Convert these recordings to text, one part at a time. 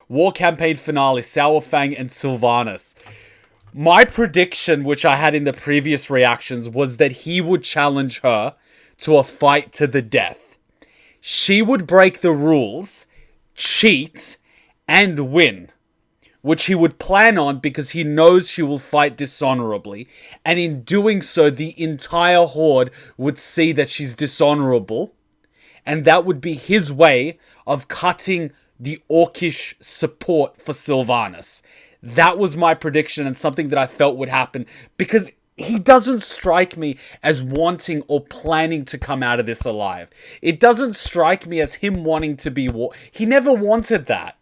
War Campaign Finale, Saurfang and Sylvanas. My prediction, which I had in the previous reactions, was that he would challenge her to a fight to the death. She would break the rules, cheat, and win, which he would plan on because he knows she will fight dishonorably, and in doing so, the entire Horde would see that she's dishonorable, and that would be his way of cutting the orcish support for Sylvanas. That was my prediction and something that I felt would happen because he doesn't strike me as wanting or planning to come out of this alive. It doesn't strike me as him wanting to be he never wanted that.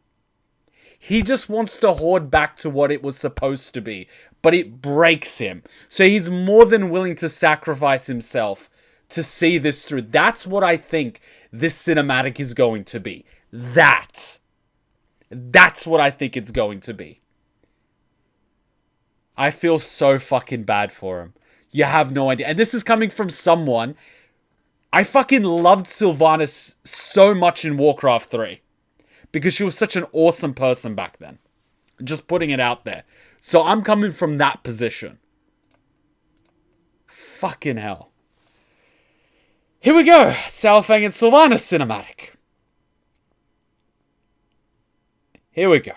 He just wants the Horde back to what it was supposed to be, but it breaks him. So he's more than willing to sacrifice himself to see this through. That's what I think this cinematic is going to be. That's what I think it's going to be. I feel so fucking bad for him. You have no idea. And this is coming from someone... I fucking loved Sylvanas so much in Warcraft 3. Because she was such an awesome person back then. Just putting it out there. So I'm coming from that position. Fucking hell. Here we go. Saurfang and Sylvanas cinematic. Here we go.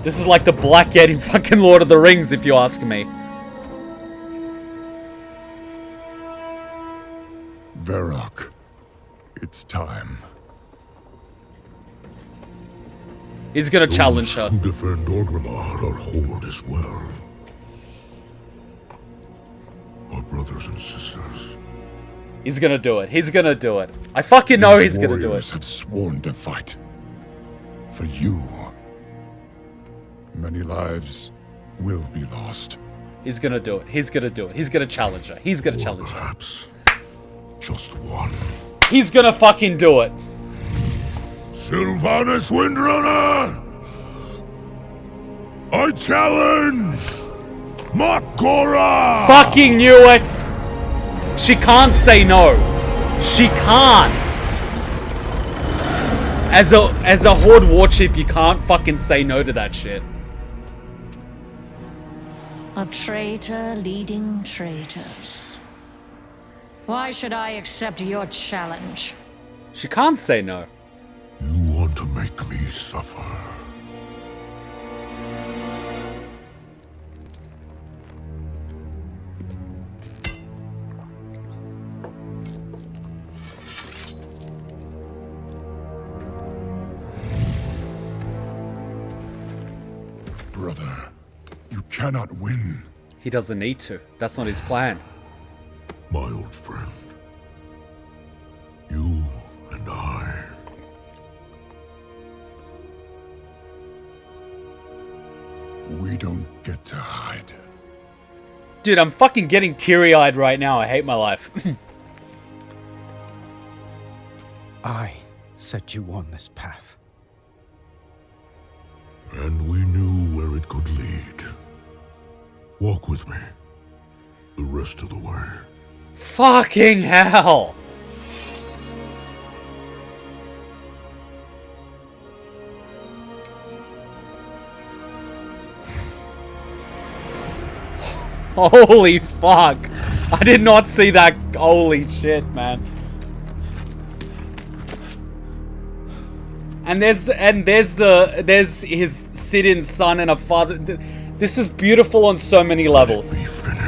This is like the Black Yeti in fucking Lord of the Rings, if you ask me. Varrock, it's time. He's gonna challenge her. Who defend Orgrimmar are Horde as well. Our brothers and sisters. He's gonna do it. He's gonna do it. I fucking know he's gonna do it. Have sworn to fight. For you. Many lives will be lost. He's gonna do it. He's gonna do it. He's gonna challenge her. He's gonna challenge her. Perhaps just one. He's gonna fucking do it. Sylvanas Windrunner! I challenge mak'gora! Fucking knew it! She can't say no. She can't. As a Horde war chief, you can't fucking say no to that shit. A traitor leading traitors. Why should I accept your challenge? She can't say no. You want to make me suffer. Brother, you cannot win. He doesn't need to. That's not his plan. My old friend. You and I. We don't get to hide. Dude, I'm fucking getting teary-eyed right now. I hate my life. I set you on this path. And we knew where it could lead. Walk with me. The rest of the way. Fucking hell! Holy fuck! I did not see that. Holy shit, man. And there's his sit-in son and a father. This is beautiful on so many levels. Be finished.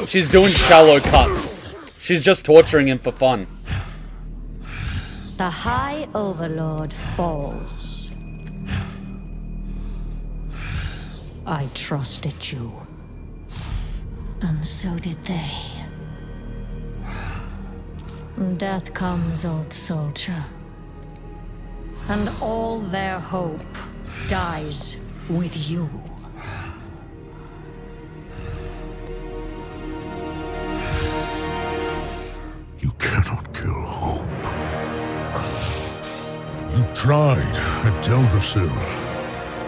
She's doing shallow cuts. She's just torturing him for fun. The High Overlord falls. I trusted you. And so did they. Death comes, old soldier. And all their hope dies with you. tried at Teldrassil.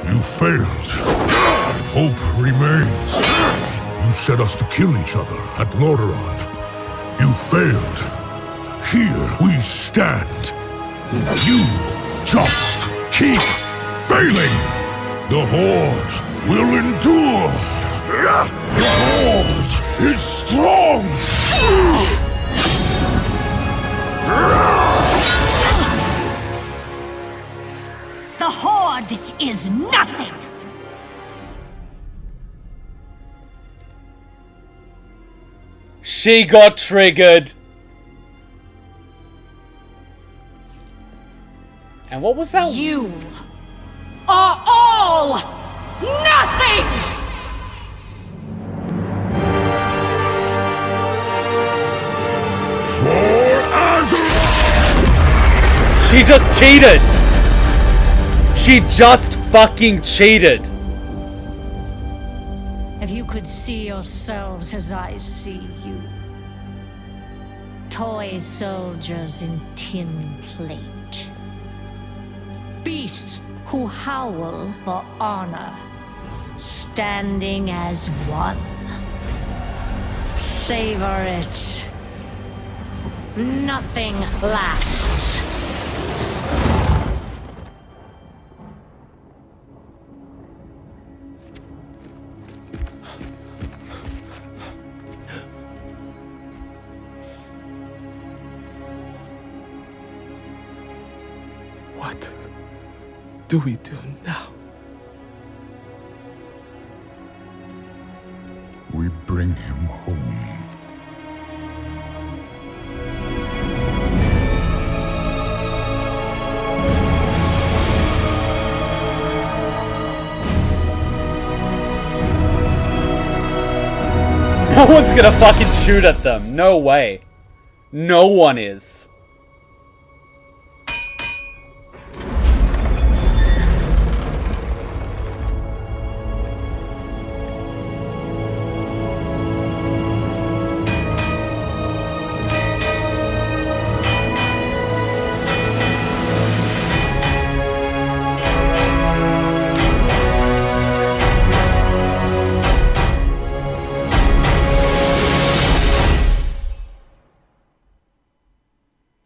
You failed. Hope remains. You set us to kill each other at Lordaeron. You failed. Here we stand. You just keep failing. The Horde will endure. The Horde is strong. The Horde is nothing! She got triggered. And what was that? You are all nothing! For Azeroth! She just cheated. She just fucking cheated. If you could see yourselves as I see you. Toy soldiers in tin plate. Beasts who howl for honor. Standing as one. Savor it. Nothing lasts. What do we do now? We bring him home. No one's gonna fucking shoot at them. No way. No one is.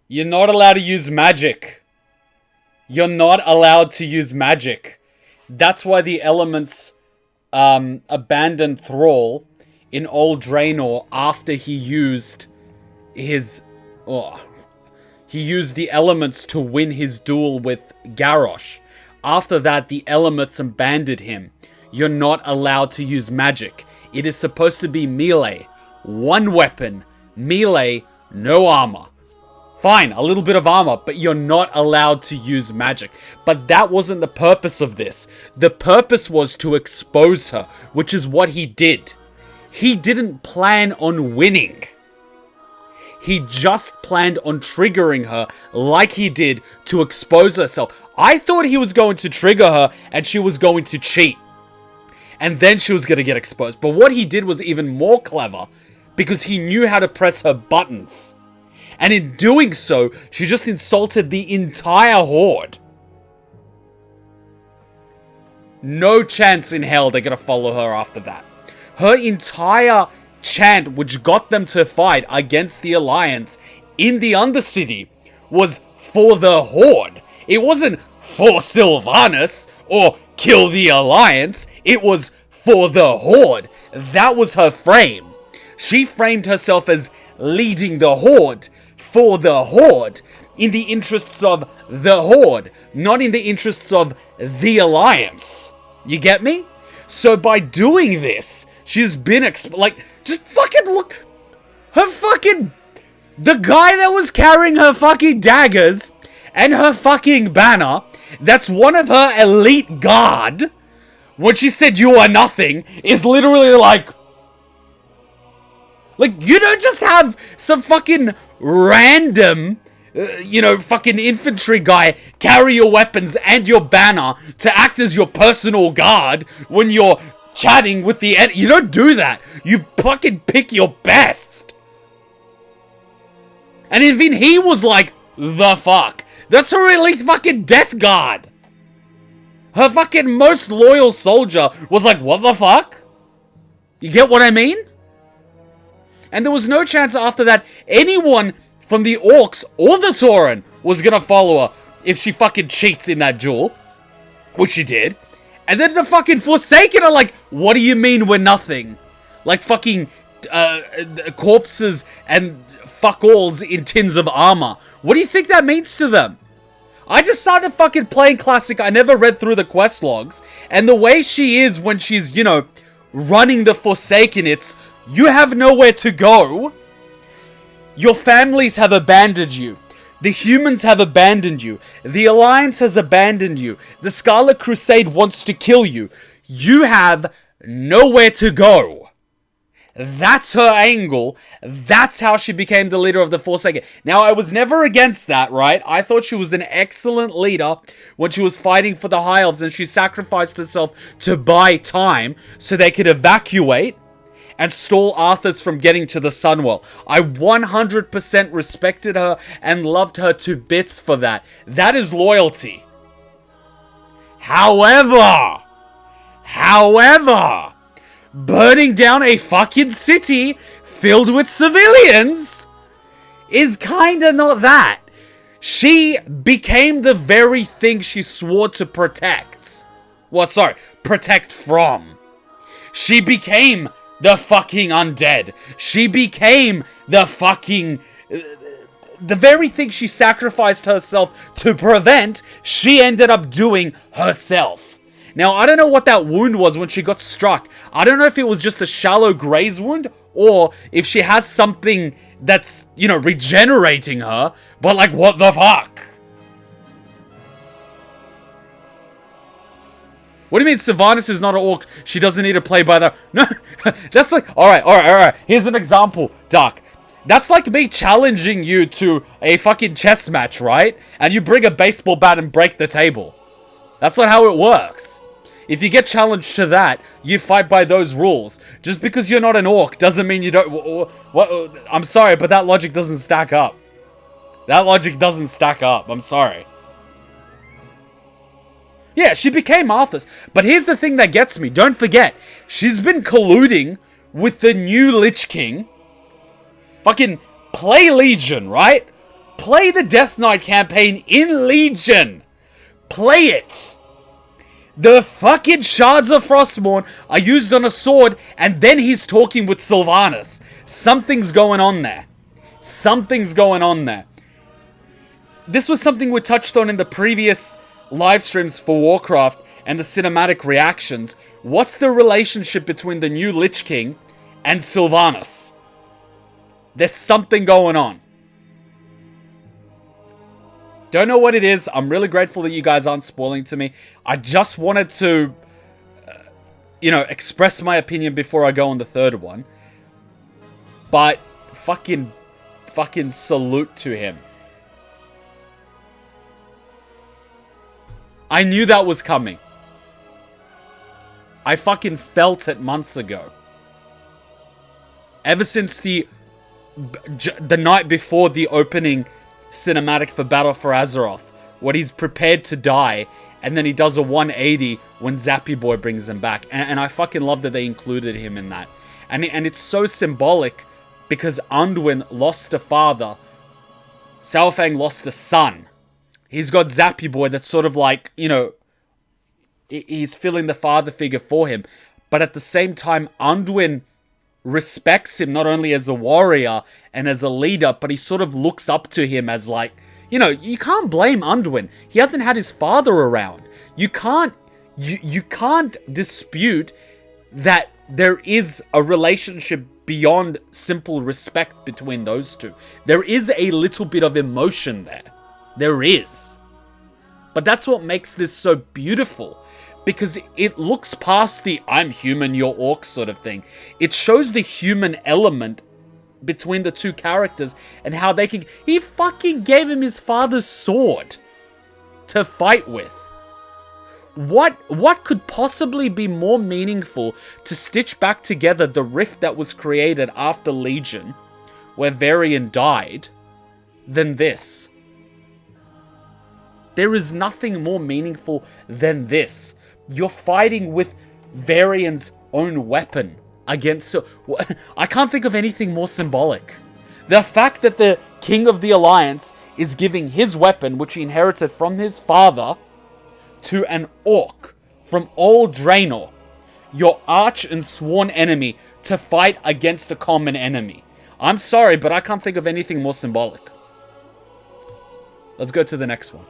You're not allowed to use magic. You're not allowed to use magic. That's why the elements abandoned Thrall in Old Draenor after he used his... he used the elements to win his duel with Garrosh. After that, the elements abandoned him. You're not allowed to use magic. It is supposed to be melee. One weapon. Melee, no armor. Fine, a little bit of armor, but you're not allowed to use magic. But that wasn't the purpose of this. The purpose was to expose her, which is what he did. He didn't plan on winning. He just planned on triggering her like he did to expose herself. I thought he was going to trigger her and she was going to cheat. And then she was going to get exposed. But what he did was even more clever because he knew how to press her buttons. And in doing so, she just insulted the entire Horde. No chance in hell they're going to follow her after that. Her entire chant, which got them to fight against the Alliance in the Undercity, was for the Horde. It wasn't for Sylvanas or kill the Alliance. It was for the Horde. That was her frame. She framed herself as leading the Horde for the Horde, in the interests of the Horde, not in the interests of the Alliance. You get me? So by doing this, she's been just fucking look, her fucking, the guy that was carrying her fucking daggers and her fucking banner, that's one of her elite guard, when she said you are nothing, is literally like, you don't just have some fucking random, fucking infantry guy carry your weapons and your banner to act as your personal guard when you're chatting with the enemy. You don't do that. You fucking pick your best. And even he was like, the fuck. That's her elite fucking death guard. Her fucking most loyal soldier was like, what the fuck? You get what I mean? And there was no chance after that anyone from the Orcs or the Tauren was gonna follow her if she fucking cheats in that duel. Which she did. And then the fucking Forsaken are like, what do you mean we're nothing? Like fucking corpses and fuck-alls in tins of armor. What do you think that means to them? I just started fucking playing Classic. I never read through the quest logs. And the way she is when she's, you know, running the Forsaken, it's, you have nowhere to go. Your families have abandoned you. The humans have abandoned you. The Alliance has abandoned you. The Scarlet Crusade wants to kill you. You have nowhere to go. That's her angle. That's how she became the leader of the Forsaken. Now, I was never against that, right? I thought she was an excellent leader when she was fighting for the High Elves and she sacrificed herself to buy time so they could evacuate and stall Arthas from getting to the Sunwell. I 100% respected her and loved her to bits for that. That is loyalty. However, burning down a fucking city filled with civilians is kinda not that. She became the very thing she swore to protect. Well, sorry, protect from. She became the fucking undead. She became the fucking... the very thing she sacrificed herself to prevent, she ended up doing herself. Now, I don't know what that wound was when she got struck. I don't know if it was just a shallow graze wound, or if she has something that's, you know, regenerating her, but like, what the fuck? What do you mean Sylvanas is not an orc? She doesn't need to play by the... No, that's like... Alright. Here's an example, Dark. That's like me challenging you to a fucking chess match, right? And you bring a baseball bat and break the table. That's not how it works. If you get challenged to that, you fight by those rules. Just because you're not an orc doesn't mean you don't... I'm sorry, but that logic doesn't stack up. That logic doesn't stack up. I'm sorry. Yeah, she became Arthas. But here's the thing that gets me. Don't forget, she's been colluding with the new Lich King. Fucking play Legion, right? Play the Death Knight campaign in Legion. Play it. The fucking Shards of Frostmourne are used on a sword, and then he's talking with Sylvanas. Something's going on there. Something's going on there. This was something we touched on in the previous live streams for Warcraft and the cinematic reactions. What's the relationship between the new Lich King and Sylvanas? There's something going on. Don't know what it is. I'm really grateful that you guys aren't spoiling to me. I just wanted to, express my opinion before I go on the third one. But fucking salute to him. I knew that was coming. I fucking felt it months ago. Ever since the night before the opening cinematic for Battle for Azeroth, when he's prepared to die, and then he does a 180 when Zappy Boy brings him back. And I fucking love that they included him in that. And it's so symbolic, because Anduin lost a father, Saurfang lost a son. He's got Zappy Boy that's sort of like, he's filling the father figure for him. But at the same time, Anduin respects him not only as a warrior and as a leader, but he sort of looks up to him as like, you can't blame Anduin. He hasn't had his father around. You can't dispute that there is a relationship beyond simple respect between those two. There is a little bit of emotion there. There is. But that's what makes this so beautiful. Because it looks past the I'm human, you're orc sort of thing. It shows the human element between the two characters and how they can... He fucking gave him his father's sword to fight with. What could possibly be more meaningful to stitch back together the rift that was created after Legion, where Varian died, than this? There is nothing more meaningful than this. You're fighting with Varian's own weapon against... I can't think of anything more symbolic. The fact that the King of the Alliance is giving his weapon, which he inherited from his father, to an orc from old Draenor, your arch and sworn enemy, to fight against a common enemy. I'm sorry, but I can't think of anything more symbolic. Let's go to the next one.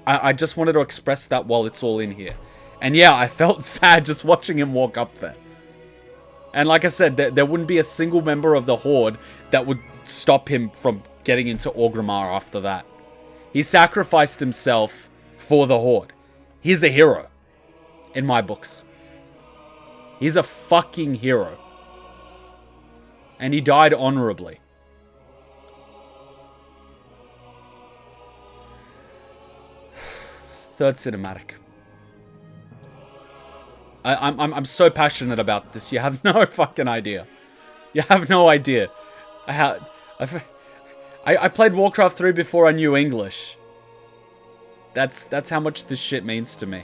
I just wanted to express that while it's all in here. And yeah, I felt sad just watching him walk up there. And like I said, there wouldn't be a single member of the Horde that would stop him from getting into Orgrimmar after that. He sacrificed himself for the Horde. He's a hero. In my books. He's a fucking hero. And he died honorably. Third cinematic. I'm so passionate about this. You have no fucking idea. You have no idea. I played Warcraft 3 before I knew English. That's how much this shit means to me.